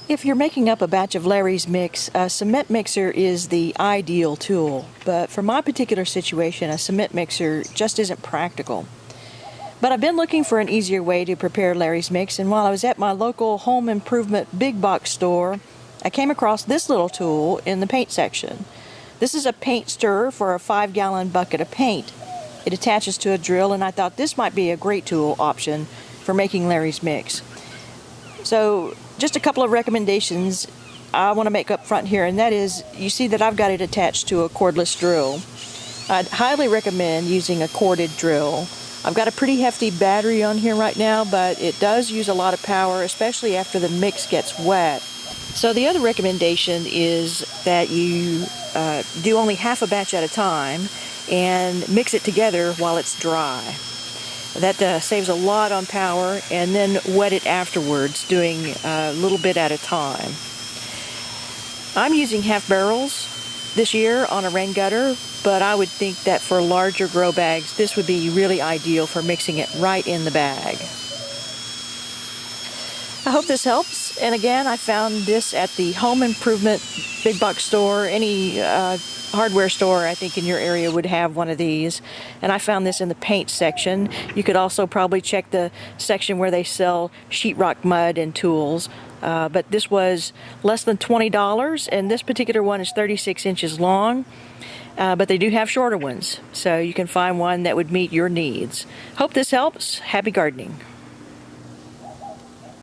If you're making up a batch of Larry's mix, a cement mixer is the ideal tool, but for my particular situation, a cement mixer just isn't practical. But I've been looking for an easier way to prepare Larry's mix, and while I was at my local home improvement big box store, I came across this little tool in the paint section. This is a paint stirrer for a 5-gallon bucket of paint. It attaches to a drill, and I thought this might be a great tool option for making Larry's mix. So just a couple of recommendations I want to make up front here, and that is, you see that I've got it attached to a cordless drill. I'd highly recommend using a corded drill. I've got a pretty hefty battery on here right now, but it does use a lot of power, especially after the mix gets wet. So the other recommendation is that you do only half a batch at a time and mix it together while it's dry. That saves a lot on power, and then wet it afterwards, doing a little bit at a time. I'm using half barrels this year on a rain gutter, but I would think that for larger grow bags, this would be really ideal for mixing it right in the bag. I hope this helps, and again, I found this at the home improvement big box store. Any hardware store I think in your area would have one of these, and I found this in the paint section. You could also probably check the section where they sell sheetrock mud and tools, but this was less than $20, and this particular one is 36 inches long, but they do have shorter ones, so you can find one that would meet your needs. Hope this helps. Happy gardening.